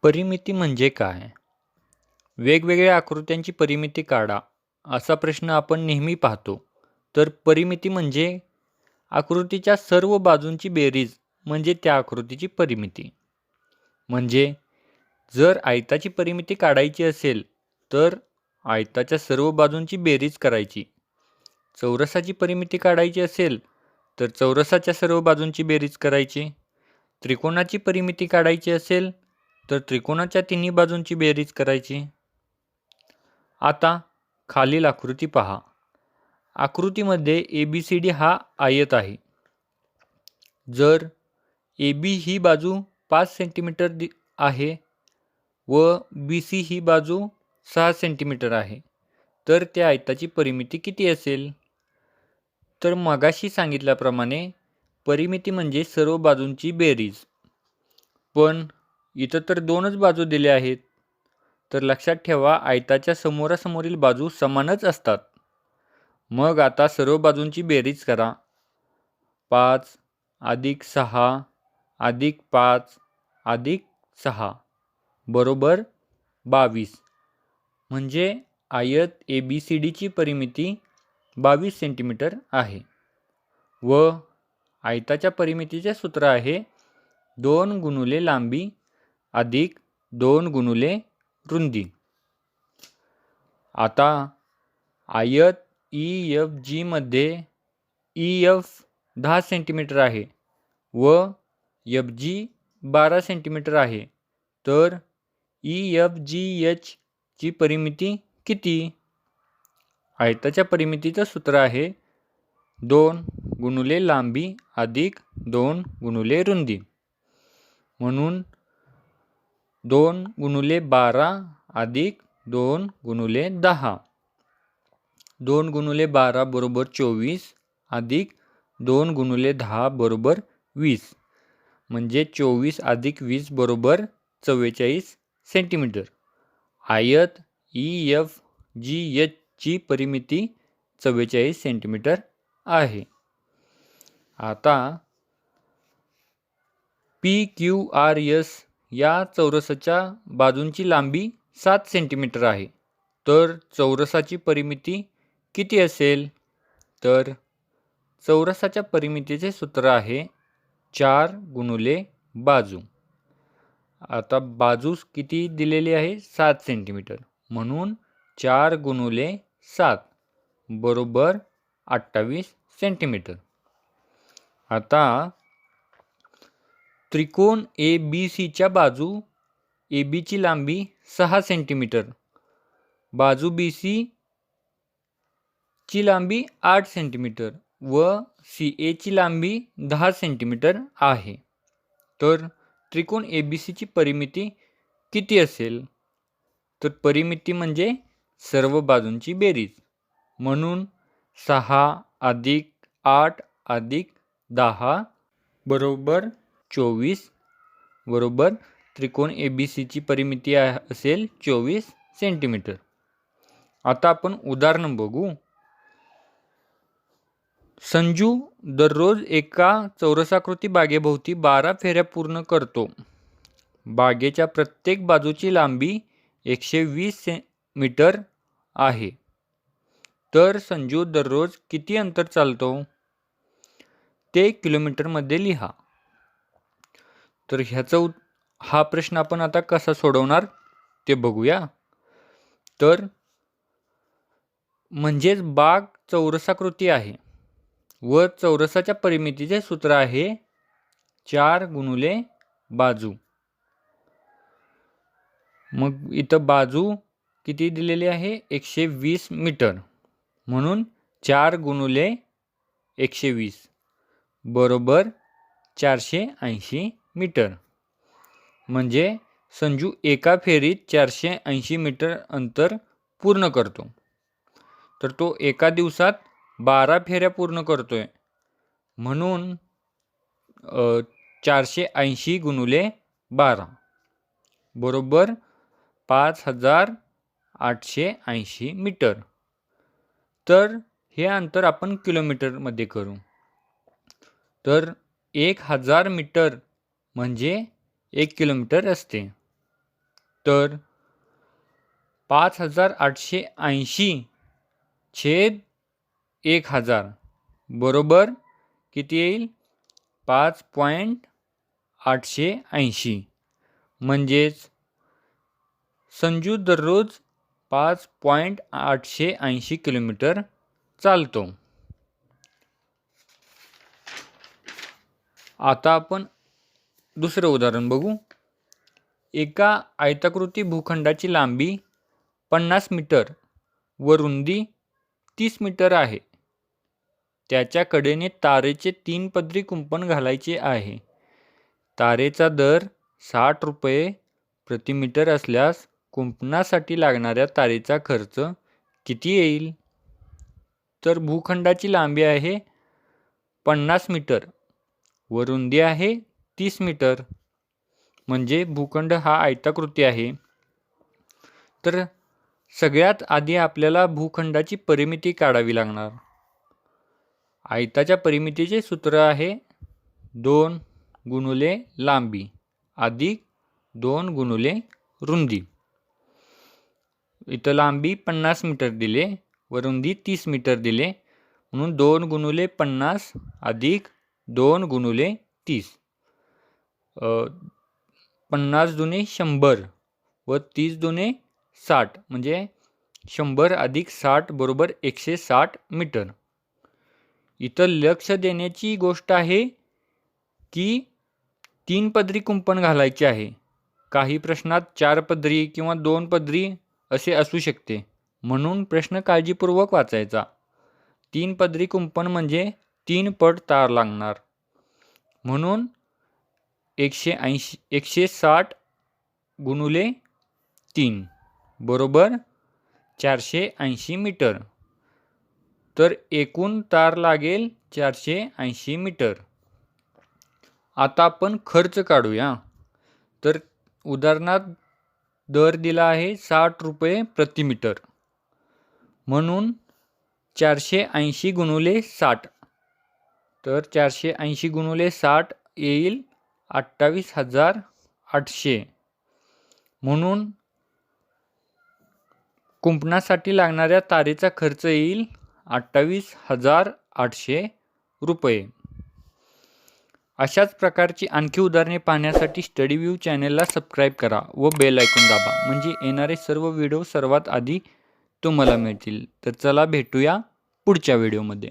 परिमिती म्हणजे काय? वेगवेगळ्या आकृत्यांची परिमिती काढा, असा प्रश्न आपण नेहमी पाहतो. तर परिमिती म्हणजे आकृतीच्या सर्व बाजूंची बेरीज म्हणजे त्या आकृतीची परिमिती. म्हणजे जर आयताची परिमिती काढायची असेल, तर आयताच्या सर्व बाजूंची बेरीज करायची. चौरसाची परिमिती काढायची असेल, तर चौरसाच्या सर्व बाजूंची बेरीज करायची. त्रिकोणाची परिमिती काढायची असेल, तर त्रिकोणाच्या तिन्ही बाजूंची बेरीज करायची. आता खालील आकृती पहा. आकृतीमध्ये ABCD हा आयत आहे. जर AB ही बाजू 5 सेंटीमीटर आहे व BC ही बाजू 6 सेंटीमीटर आहे, तर त्या आयताची परिमिती किती असेल? तर मगाशी सांगितल्याप्रमाणे परिमिती म्हणजे सर्व बाजूंची बेरीज. पण इथं तर दोनच बाजू दिल्या आहेत. तर लक्षात ठेवा, आयताच्या समोरासमोरील बाजू समानच असतात. मग आता सर्व बाजूंची बेरीज करा. 5 अधिक 6 अधिक 5 अधिक 6 बरोबर 22. म्हणजे आयत ABCDची परिमिती 22 सेंटीमीटर आहे. व आयताच्या परिमितीचे सूत्र आहे 2 गुणुले लांबी अधिक 2 गुणुले रुंदी. आता आयत EFG मध्ये EF 10 सेंटीमीटर आहे व FG 12 सेंटीमीटर आहे. तर EFGH ची परिमिती किती? आयताच्या परिमितीचं सूत्र आहे 2 गुणुले लांबी अधिक 2 गुणुले रुंदी. म्हणून 2 गुणुले 12 अधिक 2 गुणुले 10. 2 गुणुले 12 बरोबर 24 अधिक 2 गुणुले 10 बरोबर 20. म्हणजे 24 अधिक 20 बरोबर 44 सेंटीमीटर. आयत EFGH ची परिमिती 44 सेंटीमीटर आहे. आता PQRS या चौरसाच्या बाजूंची लांबी 7 सेंटीमीटर आहे. तर चौरसाची परिमिती किती असेल? तर चौरसाच्या परिमितीचे सूत्र आहे 4 गुणुले बाजू. आता बाजू किती दिलेली आहे? 7 सेंटीमीटर. म्हणून 4 गुणुले 7 बरोबर 28 सेंटीमीटर. आता त्रिकोण ABCच्या बाजू AB ची लांबी 6 सेंटीमीटर, बाजू BC ची लांबी 8 सेंटीमीटर व CA ची लांबी 10 सेंटीमीटर आहे. तर त्रिकोण ABC ची परिमिती किती असेल? तर परिमिती म्हणजे सर्व बाजूंची बेरीज. म्हणून 6 अधिक 8 अधिक 10 बरोबर 24 बरोबर त्रिकोण ABC ची परिमिती असेल 24 सेंटीमीटर. आता आपण उदाहरण बघू. संजू दररोज एका चौरसाकृती बागेभोवती 12 फेऱ्या पूर्ण करतो. बागेच्या प्रत्येक बाजूची लांबी 120 मीटर आहे. तर संजू दररोज किती अंतर चालतो? ते किलोमीटरमध्ये लिहा. तर हा प्रश्न आपण आता कसा सोडवणार ते बघूया. तर म्हणजेच बाग चौरसाकृती आहे व चौरसाच्या परिमितीचे सूत्र आहे 4 गुणुले बाजू. मग इथं बाजू किती दिलेली आहे? 120 मीटर. म्हणून 4 गुणुले 120 बरोबर 480 मीटर. म्हणजे संजू एका फेरीत 480 मीटर अंतर पूर्ण करतो. तर तो एका दिवसात 12 फेऱ्या पूर्ण करतोय. म्हणून 480 गुणुले 12 बरोबर 5880 मीटर. तर हे अंतर आपण किलोमीटरमध्ये करू. तर 1000 मीटर म्हणजे 1 किलोमीटर असते. तर 5880 छेद 1000 बरोबर किती येईल? 5.880. म्हणजेच संजू दररोज 5.880 किलोमीटर चालतो. आता आपण दुसरं उदाहरण बघू. एका आयताकृती भूखंडाची लांबी 50 मीटर व रुंदी 30 मीटर आहे. त्याच्या कडेने तारेचे 3 पदरी कुंपण घालायचे आहे. तारेचा दर 60 रुपये प्रति मीटर असल्यास कुंपणासाठी लागणाऱ्या तारेचा खर्च किती येईल? तर भूखंडाची लांबी आहे 50 मीटर व रुंदी आहे 30 मीटर. म्हणजे भूखंड हा आयताकृती आहे. तर सगळ्यात आधी आपल्याला भूखंडाची परिमिती काढावी लागणार. आयताच्या परिमितीचे सूत्र आहे 2 गुणुले लांबी अधिक 2 गुणुले रुंदी. इथं लांबी 50 मीटर दिले व रुंदी 30 मीटर दिले, म्हणून 2 गुणुले 50 अधिक 2 गुणुले 30. 50 दुने 100 व 30 दुने 60, म्हणजे 100 अधिक 60 बरोबर 160 मीटर. इथं लक्ष देण्याची गोष्ट आहे की 3 पदरी कुंपण घालायचे आहे. काही प्रश्नात 4 पदरी किंवा 2 पदरी असे असू शकते, म्हणून प्रश्न काळजीपूर्वक वाचायचा. 3 पदरी कुंपण म्हणजे 3 पट तार लागणार, म्हणून 160 गुणुले 3 बरोबर 480 मीटर. तर एकूण तार लागेल 480 मीटर. आता आपण खर्च काढूया. तर उदाहरणात दर दिला आहे 60 रुपये प्रति मीटर, म्हणून 480 गुणुले 60. तर 480 गुणुले 60 येईल 28,800. म्हणून कुंपणासाठी लागणाऱ्या तारेचा खर्च येईल 28,800 रुपये. अशाच प्रकारची आणखी उदाहरणे पाहण्यासाठी स्टडी व्ह्यू चॅनलला सबस्क्राईब करा व बेल आयकॉन दाबा, म्हणजे येणारे सर्व व्हिडिओ सर्वात आधी तुम्हाला मिळतील. तर चला भेटूया पुढच्या व्हिडिओमध्ये.